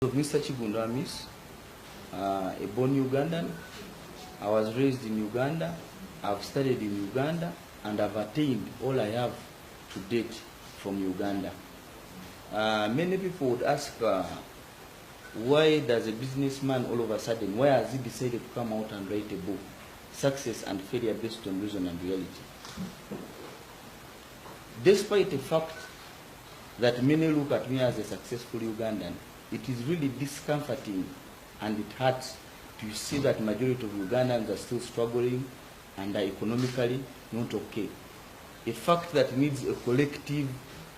Of Mr. Kiggundu Hamis, a born Ugandan. I was raised in Uganda. I've studied in Uganda, and I've attained all I have to date from Uganda. Many people would ask, why does a businessman all of a sudden, why has he decided to come out and write a book, Success and Failure Based on Reason and Reality? Despite the fact that many look at me as a successful Ugandan, it is really discomforting and it hurts to see that majority of Ugandans are still struggling and are economically not okay. A fact that needs a collective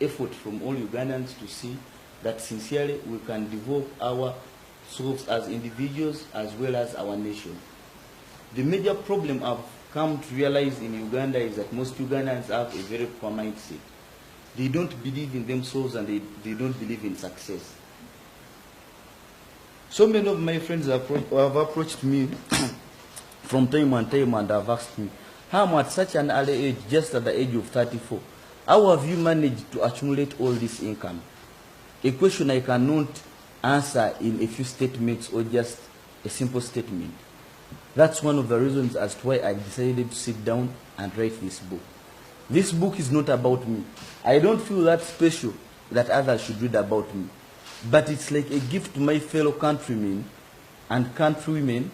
effort from all Ugandans to see that sincerely we can develop ourselves as individuals as well as our nation. The major problem I've come to realize in Uganda is that most Ugandans have a very poor mindset. They don't believe in themselves and they don't believe in success. So many of my friends have approached me from time and time and have asked me, how at such an early age, just at the age of 34, how have you managed to accumulate all this income? A question I cannot answer in a few statements or just a simple statement. That's one of the reasons as to why I decided to sit down and write this book. This book is not about me. I don't feel that special that others should read about me. But it's like a gift to my fellow countrymen and countrywomen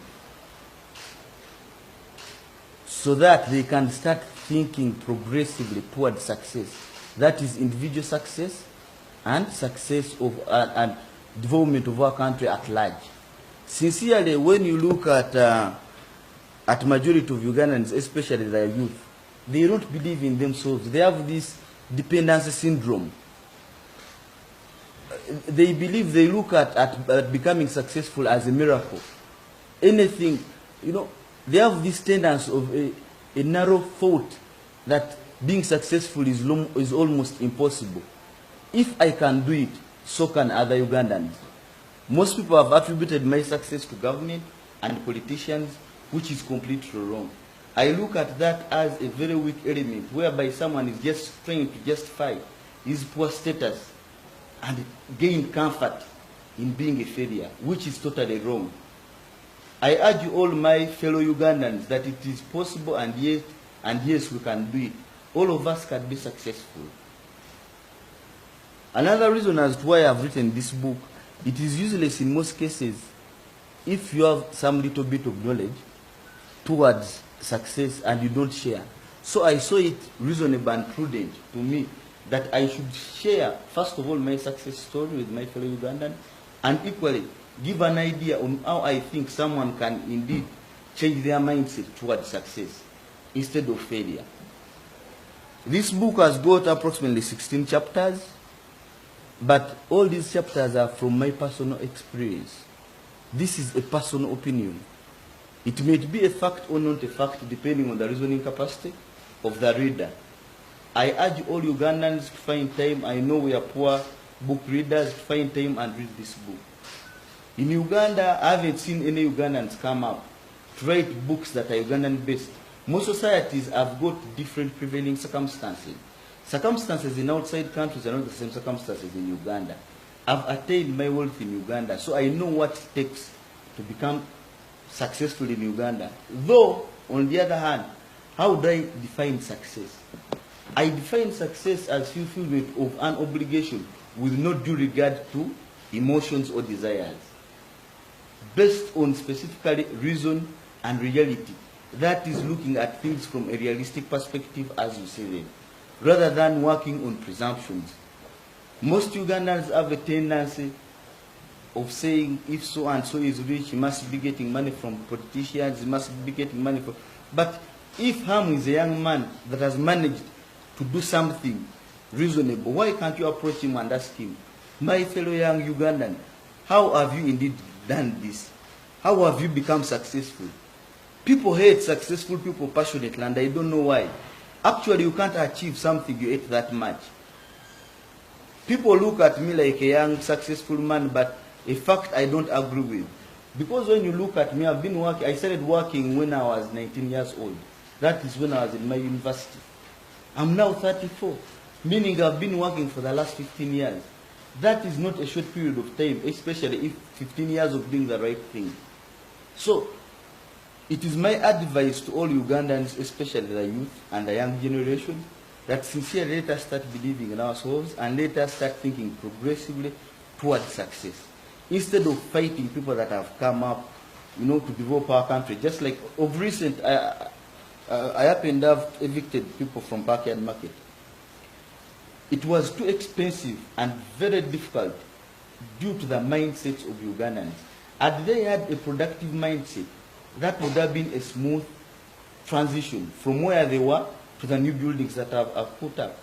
so that they can start thinking progressively towards success. That is individual success and success of and development of our country at large. Sincerely, when you look at majority of Ugandans, especially their youth, they don't believe in themselves. They have this dependency syndrome. They believe, they look at becoming successful as a miracle. Anything, they have this tendency of a narrow thought that being successful is almost impossible. If I can do it, so can other Ugandans. Most people have attributed my success to government and politicians, which is completely wrong. I look at that as a very weak element, whereby someone is just trying to justify his poor status and gain comfort in being a failure, which is totally wrong. I urge all my fellow Ugandans that it is possible, and yes, we can do it. All of us can be successful. Another reason as to why I've written this book, it is useless in most cases if you have some little bit of knowledge towards success and you don't share. So I saw it reasonable and prudent to me that I should share, first of all, my success story with my fellow Ugandan, and equally give an idea on how I think someone can indeed change their mindset towards success instead of failure. This book has got approximately 16 chapters, but all these chapters are from my personal experience. This is a personal opinion. It may be a fact or not a fact, depending on the reasoning capacity of the reader. I urge all Ugandans to find time, I know we are poor book readers, to find time and read this book. In Uganda, I haven't seen any Ugandans come up to write books that are Ugandan-based. Most societies have got different prevailing circumstances. Circumstances in outside countries are not the same circumstances in Uganda. I've attained my wealth in Uganda, so I know what it takes to become successful in Uganda. Though, on the other hand, how do I define success? I define success as fulfillment of an obligation with no due regard to emotions or desires, based on specifically reason and reality. That is looking at things from a realistic perspective as you see them, rather than working on presumptions. Most Ugandans have a tendency of saying, if so and so is rich, he must be getting money from politicians, he must be getting money from... But if Hamis is a young man that has managed to do something reasonable, why can't you approach him and ask him, my fellow young Ugandan, how have you indeed done this? How have you become successful? People hate successful people passionately, and I don't know why. Actually, you can't achieve something you hate that much. People look at me like a young, successful man, but a fact I don't agree with. Because when you look at me, I started working when I was 19 years old. That is when I was in my university. I'm now 34, meaning I've been working for the last 15 years. That is not a short period of time, especially if 15 years of doing the right thing. So, it is my advice to all Ugandans, especially the youth and the young generation, that sincerely let us start believing in ourselves and let us start thinking progressively towards success. Instead of fighting people that have come up, to develop our country. Just like of recent, I happened to have evicted people from Backyard Market. It was too expensive and very difficult due to the mindsets of Ugandans. Had they had a productive mindset, that would have been a smooth transition from where they were to the new buildings that I've put up.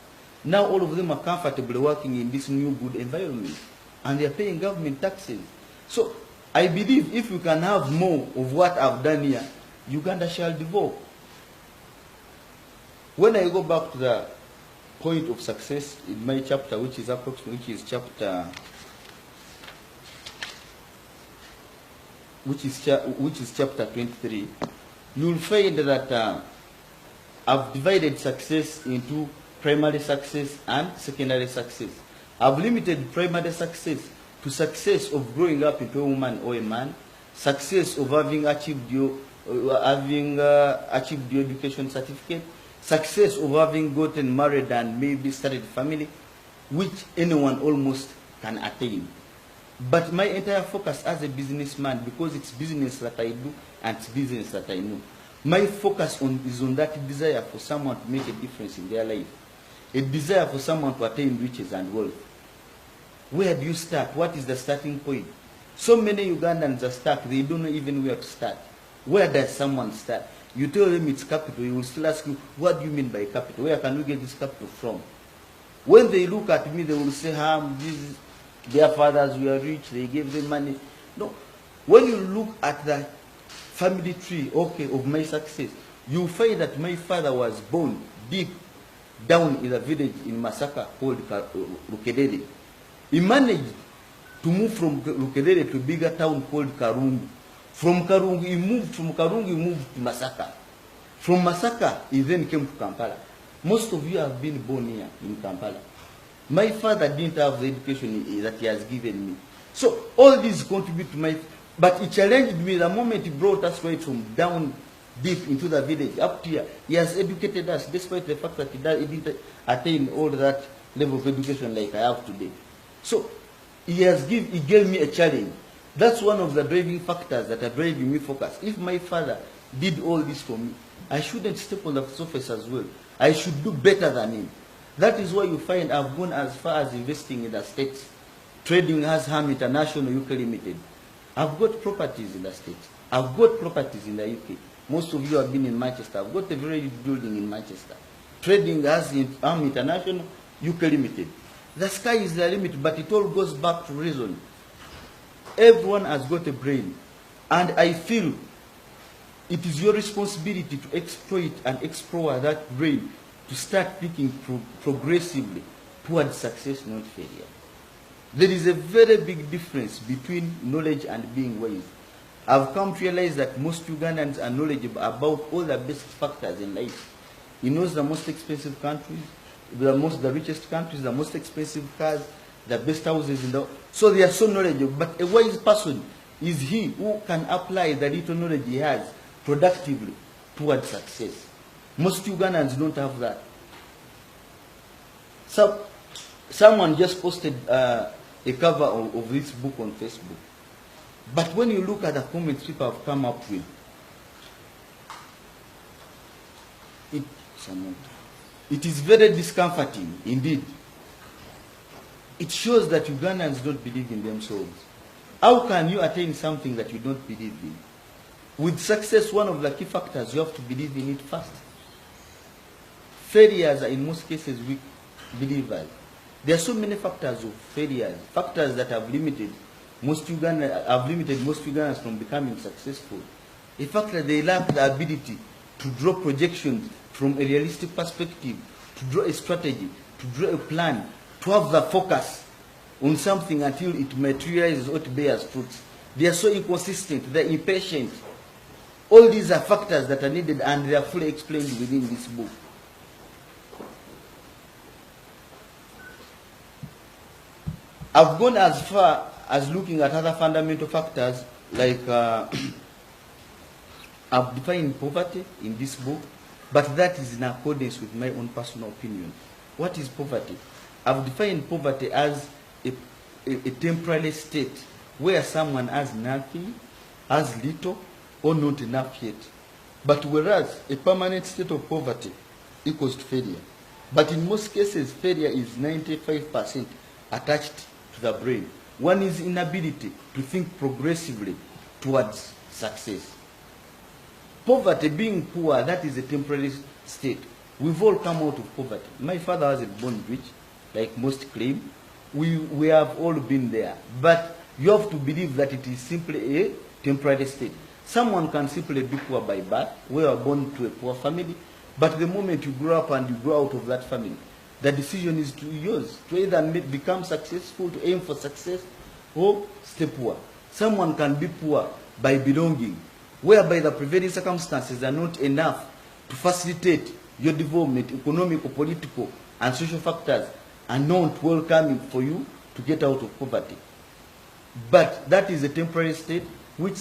Now all of them are comfortably working in this new good environment, and they are paying government taxes. So I believe if we can have more of what I've done here, Uganda shall develop. When I go back to the point of success in my chapter, which is chapter 23, you'll find that I've divided success into primary success and secondary success. I've limited primary success to success of growing up into a woman or a man, success of having achieved your education certificate, success of having gotten married and maybe started a family, which anyone almost can attain. But my entire focus as a businessman, because it's business that I do and it's business that I know, my focus is on that desire for someone to make a difference in their life, a desire for someone to attain riches and wealth. Where do you start? What is the starting point? So many Ugandans are stuck. They don't know even where to start. Where does someone start? You tell them it's capital. He will still ask you, what do you mean by capital? Where can we get this capital from? When they look at me, they will say, their fathers were rich. They gave them money. No. When you look at the family tree, of my success, you find that my father was born deep down in a village in Masaka called Rukedede. He managed to move from Rukedede to a bigger town called Karungu. From Karungu, he moved to Masaka. From Masaka, he then came to Kampala. Most of you have been born here in Kampala. My father didn't have the education that he has given me. So all these contribute to my... But he challenged me the moment he brought us right from down deep into the village, up here. He has educated us, despite the fact that he didn't attain all that level of education like I have today. So he gave me a challenge. That's one of the driving factors that are driving me focus. If my father did all this for me, I shouldn't step on the surface as well. I should do better than him. That is why you find I've gone as far as investing in the States, trading as Hamis International UK Limited. I've got properties in the States. I've got properties in the UK. Most of you have been in Manchester. I've got a very big building in Manchester. Trading as Hamis International UK Limited. The sky is the limit, but it all goes back to reason. Everyone has got a brain. And I feel it is your responsibility to exploit and explore that brain, to start thinking progressively towards success, not failure. There is a very big difference between knowledge and being wise. I've come to realize that most Ugandans are knowledgeable about all the basic factors in life. He knows the most expensive countries, the richest countries, the most expensive cars, the best houses in the... So they are so knowledgeable. But a wise person is he who can apply the little knowledge he has productively towards success. Most Ugandans don't have that. So, someone just posted a cover of this book on Facebook. But when you look at the comments people have come up with, it is very discomforting indeed. It shows that Ugandans don't believe in themselves. How can you attain something that you don't believe in? With success, one of the key factors, you have to believe in it first. Failures are in most cases weak believers. There are so many factors of failures, factors that have limited most Ugandans from becoming successful. The fact that they lack the ability to draw projections from a realistic perspective, to draw a strategy, to draw a plan, to have the focus on something until it materializes or it bears fruits. They are so inconsistent, they are impatient. All these are factors that are needed, and they are fully explained within this book. I've gone as far as looking at other fundamental factors like I've defined poverty in this book, but that is in accordance with my own personal opinion. What is poverty? I've defined poverty as a temporary state where someone has nothing, has little, or not enough yet. But whereas a permanent state of poverty equals to failure. But in most cases, failure is 95% attached to the brain. One is inability to think progressively towards success. Poverty, being poor, that is a temporary state. We've all come out of poverty. My father wasn't born rich, like most claim. We have all been there. But you have to believe that it is simply a temporary state. Someone can simply be poor by birth. We are born to a poor family. But the moment you grow up and you grow out of that family, the decision is yours to either become successful, to aim for success, or stay poor. Someone can be poor by belonging, whereby the prevailing circumstances are not enough to facilitate your development, economic, political, and social factors are not welcoming for you to get out of poverty. But that is a temporary state, which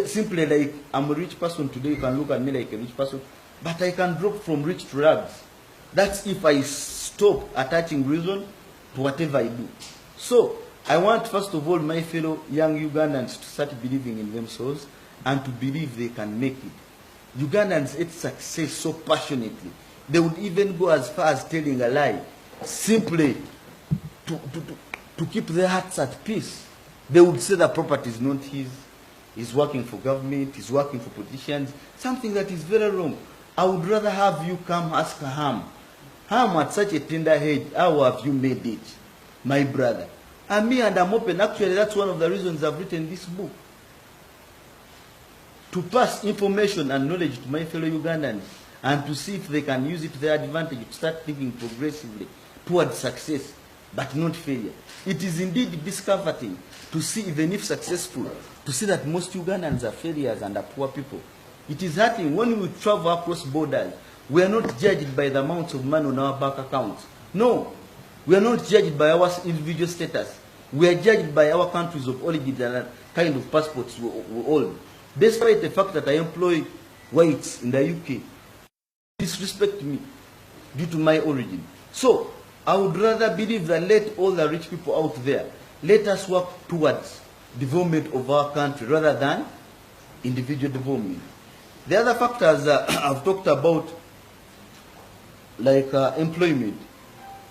simply like I'm a rich person today, you can look at me like a rich person, but I can drop from rich to rags. That's if I stop attaching reason to whatever I do. So I want, first of all, my fellow young Ugandans to start believing in themselves and to believe they can make it. Ugandans hate success so passionately. They would even go as far as telling a lie, simply to keep their hearts at peace. They would say that property is not his, he's working for government, he's working for politicians, something that is very wrong. I would rather have you come ask Ham, at such a tender age, how have you made it, my brother? And me, and I'm open. Actually, that's one of the reasons I've written this book. To pass information and knowledge to my fellow Ugandans and to see if they can use it to their advantage, to start thinking progressively towards success, but not failure. It is indeed discomforting to see, even if successful, to see that most Ugandans are failures and are poor people. It is hurting when we travel across borders. We are not judged by the amounts of money on our bank accounts. No, we are not judged by our individual status. We are judged by our countries of origin and the kind of passports we hold. Despite the fact that I employ whites in the UK, disrespect me due to my origin. So I would rather believe that let all the rich people out there, let us work towards development of our country rather than individual development. The other factors I've talked about, like employment.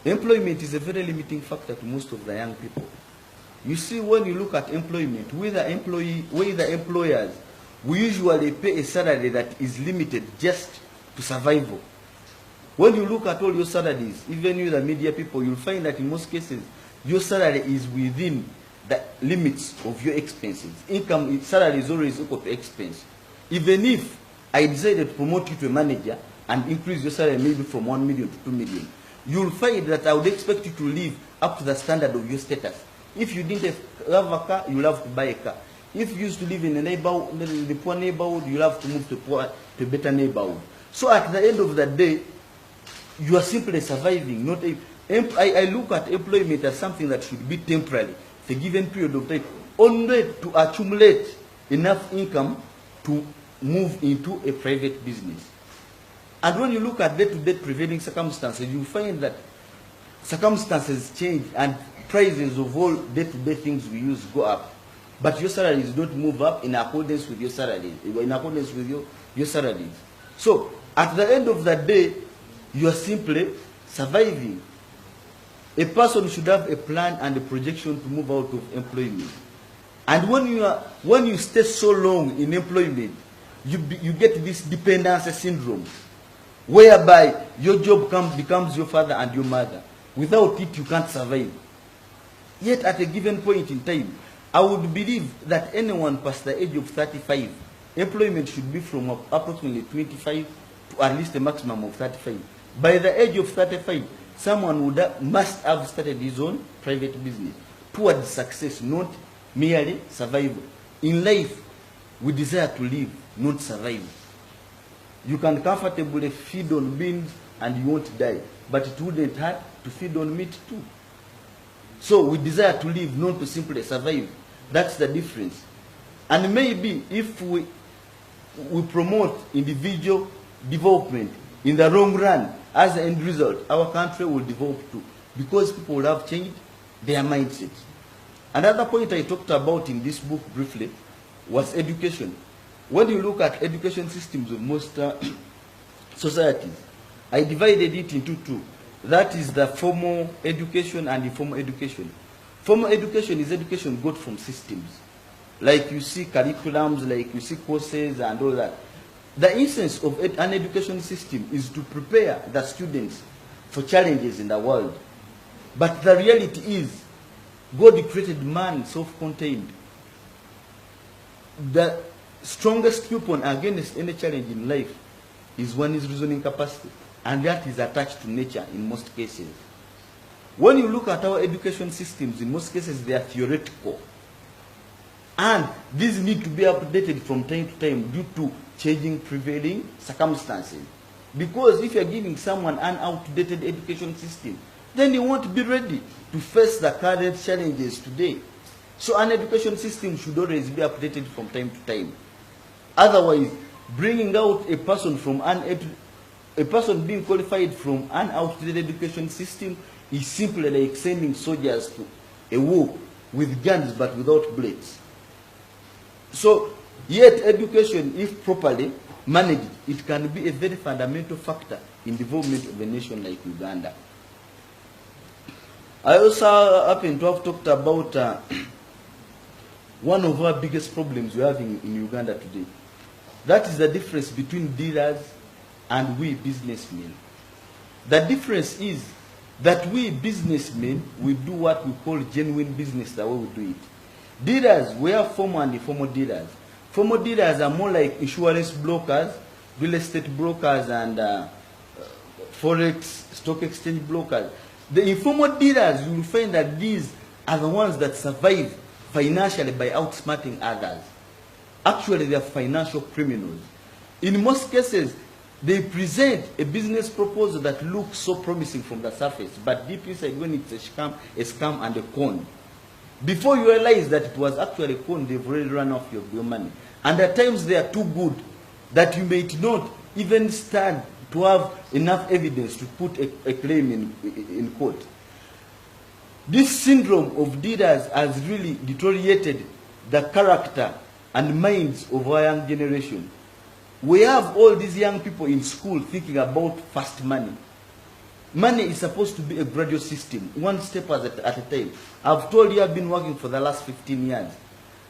Employment is a very limiting factor to most of the young people. You see, when you look at employment, we the employers, we usually pay a salary that is limited just to survival. When you look at all your salaries, even you the media people, you'll find that in most cases, your salary is within the limits of your expenses. Income, salary is always equal to expense. Even if I decided to promote you to a manager and increase your salary maybe from 1 million to 2 million, you'll find that I would expect you to live up to the standard of your status. If you didn't have a car, you'll have to buy a car. If you used to live in a neighborhood, the poor neighborhood, you'll have to move to a better neighborhood. So at the end of the day, you are simply surviving. Not I look at employment as something that should be temporary, for a given period of time, only to accumulate enough income to move into a private business. And when you look at day-to-day prevailing circumstances, you find that circumstances change and prices of all day-to-day things we use go up. But your salaries don't move up in accordance with your salaries, in accordance with your salaries. So at the end of the day, you are simply surviving. A person should have a plan and a projection to move out of employment. And when you stay so long in employment, you get this dependency syndrome, whereby your job becomes your father and your mother. Without it, you can't survive. Yet at a given point in time, I would believe that anyone past the age of 35, employment should be from approximately 25 to at least a maximum of 35. By the age of 35, someone must have started his own private business towards success, not merely survival. In life, we desire to live, not survive. You can comfortably feed on beans and you won't die, but it wouldn't hurt to feed on meat too. So we desire to live, not to simply survive. That's the difference. And maybe if we promote individual development in the long run, as an end result, our country will develop too, because people will have changed their mindset. Another point I talked about in this book briefly was education. When you look at education systems of most societies, I divided it into two. That is the formal education and informal education. Formal education is education got from systems. Like you see curriculums, like you see courses and all that. The essence of an education system is to prepare the students for challenges in the world. But the reality is, God created man self-contained. The strongest weapon against any challenge in life is one's reasoning capacity. And that is attached to nature in most cases. When you look at our education systems, in most cases they are theoretical. And these need to be updated from time to time due to changing prevailing circumstances. Because if you are giving someone an outdated education system, then you won't be ready to face the current challenges today. So an education system should always be updated from time to time. Otherwise, bringing out a person being qualified from an outdated education system is simply like sending soldiers to a war with guns but without blades. So, yet education, if properly managed, it can be a very fundamental factor in development of a nation like Uganda. I also happen to have talked about one of our biggest problems we have in Uganda today. That is the difference between dealers and we businessmen. The difference is that we businessmen, we do what we call genuine business the way we do it. Dealers, we have formal and informal dealers. Formal dealers are more like insurance brokers, real estate brokers, and forex, stock exchange brokers. The informal dealers, you will find that these are the ones that survive financially by outsmarting others. Actually, they are financial criminals. In most cases, they present a business proposal that looks so promising from the surface, but deep inside, when it's a scam and a con, before you realize that it was actually a con, they've already run off your money. And at times they are too good that you may not even stand to have enough evidence to put a claim in court. This syndrome of dealers has really deteriorated the character and minds of our young generation. We have all these young people in school thinking about fast money. Money is supposed to be a gradual system, one step at a time. I've told you I've been working for the last 15 years.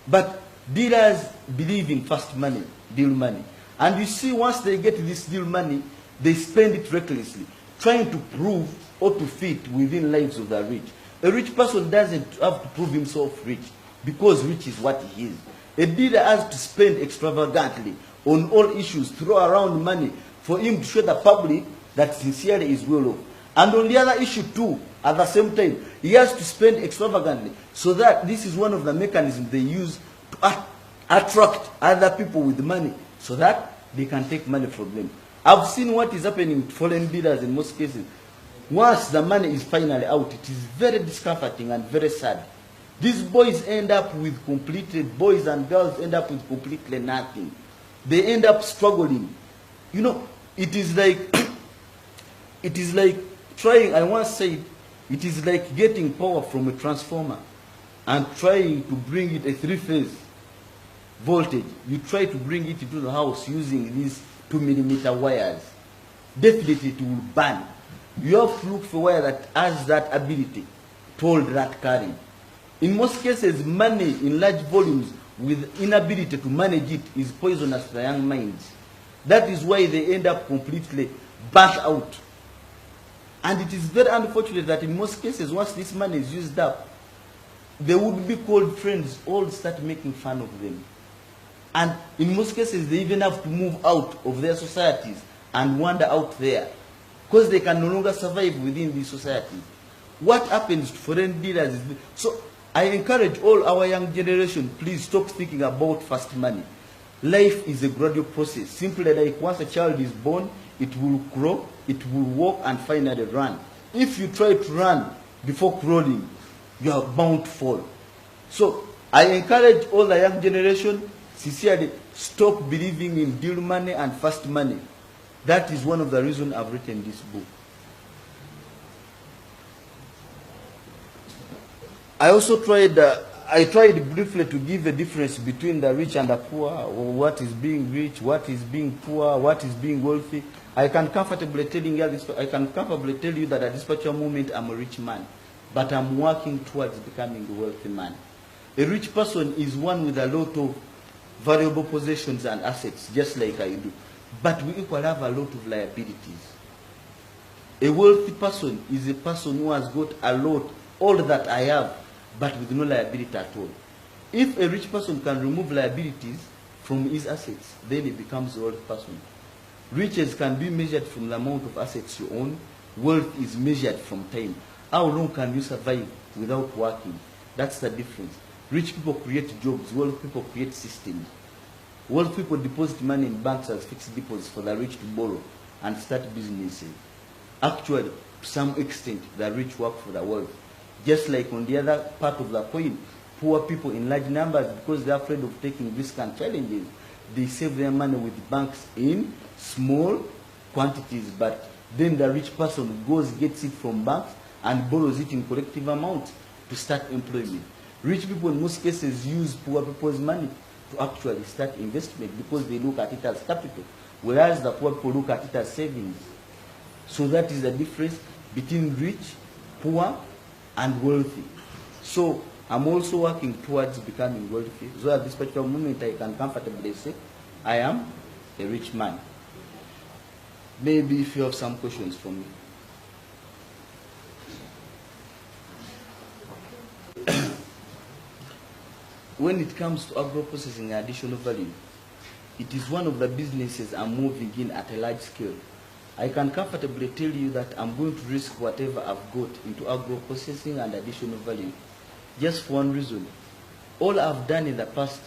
But dealers believe in fast money, deal money. And you see, once they get this deal money, they spend it recklessly, trying to prove or to fit within lives of the rich. A rich person doesn't have to prove himself rich, because rich is what he is. A dealer has to spend extravagantly on all issues, throw around money for him to show the public that sincerely is well off. And on the other issue too, at the same time, he has to spend extravagantly, so that this is one of the mechanisms they use to attract other people with money, so that they can take money from them. I've seen what is happening to foreign dealers in most cases. Once the money is finally out, it is very discomforting and very sad. These boys and girls end up with completely nothing. They end up struggling. You know, it is like trying, I once said, it is like getting power from a transformer and trying to bring it a three-phase voltage. You try to bring it into the house using these 2mm wires. Definitely it will burn. You have to look for a wire that has that ability to hold that current. In most cases, money in large volumes with inability to manage it is poisonous to the young minds. That is why they end up completely burnt out. And it is very unfortunate that in most cases, once this money is used up, they would be called friends, all start making fun of them. And in most cases, they even have to move out of their societies and wander out there, because they can no longer survive within these societies. What happens to foreign dealers is... So I encourage all our young generation, please stop thinking about fast money. Life is a gradual process. Simply like once a child is born, it will crawl, it will walk, and finally run. If you try to run before crawling, you are bound to fall. So I encourage all the young generation, sincerely, stop believing in deal money and fast money. That is one of the reasons I've written this book. I also tried, I tried briefly to give a difference between the rich and the poor, or what is being rich, what is being poor, what is being wealthy. I can comfortably tell you that at this particular moment I'm a rich man, but I'm working towards becoming a wealthy man. A rich person is one with a lot of valuable possessions and assets, just like I do. But we equally have a lot of liabilities. A wealthy person is a person who has got a lot, all that I have, but with no liability at all. If a rich person can remove liabilities from his assets, then he becomes a wealthy person. Riches can be measured from the amount of assets you own. Wealth is measured from time. How long can you survive without working? That's the difference. Rich people create jobs, wealthy people create systems. Wealthy people deposit money in banks as fixed deposits for the rich to borrow and start businesses. Actually, to some extent, the rich work for the wealthy. Just like on the other part of the coin, poor people in large numbers, because they're afraid of taking risks and challenges, they save their money with banks in small quantities, but then the rich person goes, gets it from banks and borrows it in collective amounts to start employment. Rich people in most cases use poor people's money to actually start investment because they look at it as capital, whereas the poor people look at it as savings. So that is the difference between rich, poor, and wealthy. So I'm also working towards becoming wealthy. So at this particular moment, I can comfortably say I am a rich man. Maybe if you have some questions for me. When it comes to agro-processing and additional value, it is one of the businesses I'm moving in at a large scale. I can comfortably tell you that I'm going to risk whatever I've got into agro-processing and additional value. Just for one reason. All I've done in the past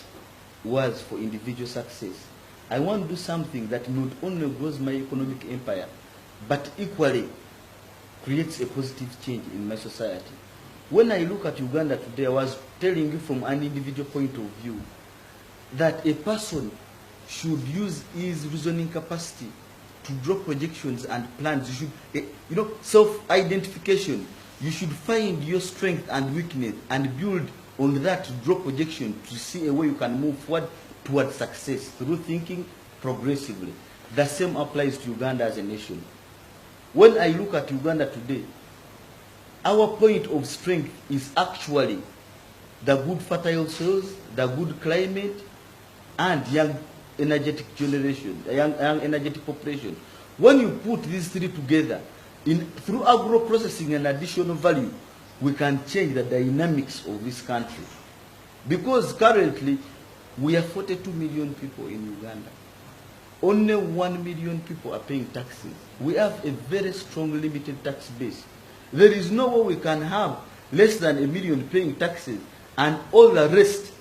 was for individual success. I want to do something that not only grows my economic empire, but equally creates a positive change in my society. When I look at Uganda today, I was telling you from an individual point of view that a person should use his reasoning capacity to draw projections and plans. You should, self-identification. You should find your strength and weakness and build on that to draw projection to see a way you can move forward towards success through thinking progressively. The same applies to Uganda as a nation. When I look at Uganda today, our point of strength is actually the good fertile soils, the good climate, and young energetic generation, young energetic population. When you put these three together, through agro-processing and additional value, we can change the dynamics of this country. Because currently, we have 42 million people in Uganda. Only 1 million people are paying taxes. We have a very strong limited tax base. There is no way we can have less than 1 million paying taxes and all the rest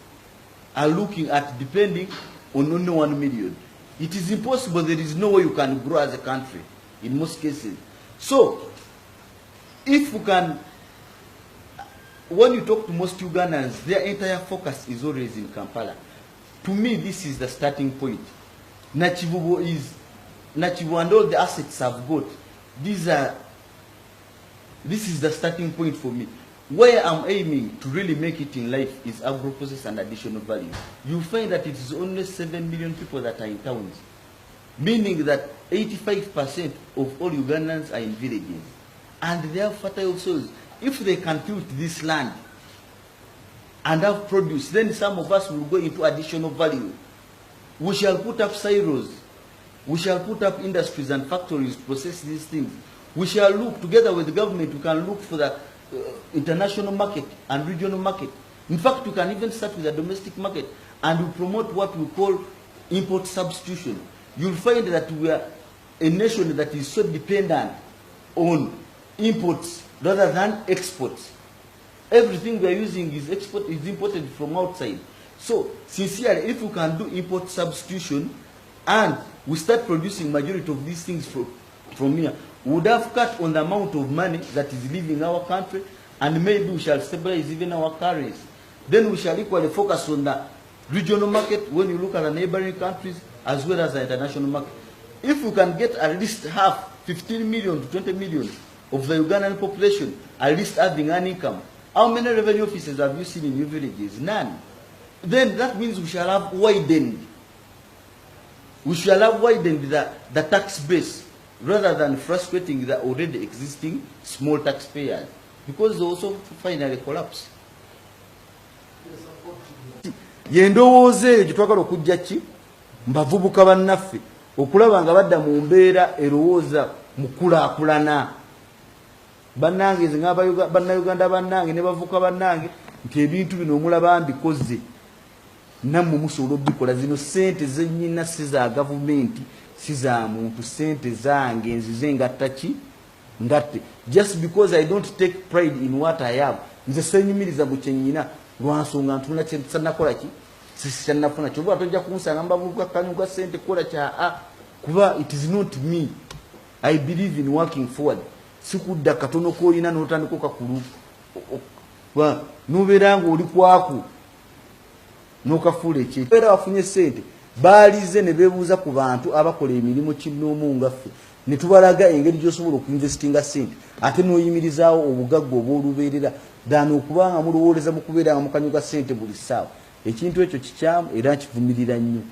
are looking at depending on only 1 million. It is impossible. There is no way you can grow as a country in most cases. So, if we can, when you talk to most Ugandans, their entire focus is always in Kampala. To me, this is the starting point. Nachivubo and all the assets I've got. This is the starting point for me. Where I'm aiming to really make it in life is agro-process and additional value. You find that it is only 7 million people that are in towns, meaning that 85% of all Ugandans are in villages. And they have fertile soils. If they can tilt this land and have produce, then some of us will go into additional value. We shall put up silos. We shall put up industries and factories to process these things. We shall look together with the government. We can look for the international market and regional market. In fact, we can even start with the domestic market and we promote what we call import substitution. You'll find that we are a nation that is so dependent on imports rather than exports. Everything we are using is imported from outside. So, sincerely, if we can do import substitution and we start producing majority of these things from here, we would have cut on the amount of money that is leaving our country and maybe we shall stabilize even our currency. Then we shall equally focus on the regional market when you look at the neighboring countries as well as the international market. If we can get at least half, 15 million to 20 million of the Ugandan population at least having an income, how many revenue officers have you seen in your villages? None. Then that means we shall have widened. We shall have widened the tax base rather than frustrating the already existing small taxpayers, because they also finally collapse. Yendowooze gye twagala okujja ki mbavubuka bannaffe okulaba nga badda mu mbeera erowooza mu kulaakulana. Bannange nze bannayuganda bannange ne bavuka bannange nti ebintu bino omulaba mbikoze nammwe musobola obikola. Zino ssente zennyina si za gavumenti, si za muntu, ssente zange nzize ngatta ki ngatte. Just because I don't take pride in what I have, nze senyumiriza mu kye nnyina lwansonga ntuna kye sanakola ki sisannafuna kyoba tojja kunsanga mbavubuka kanyuga ssente kola kya kuba it is not me. I believe in working forward. Sikudda katono koolina n'otandika okakulu n'obeera ng'oli kwaku n'okafuula ekyekyo. Era wafunye ssente baalize ne beebuuza ku bantu abakola emirimu kinnoomu ngaffe ne tubalaga engeri gy'osobola okuinvestinga ssente ate n'oyimirizaawo obugagga obw'olubeerera ddala okubanga mulowooleza mu kubeera nga mukanyuga ssente buli ssaawa. Ekintu ekyo kikyamu era nkivumirira nnyo.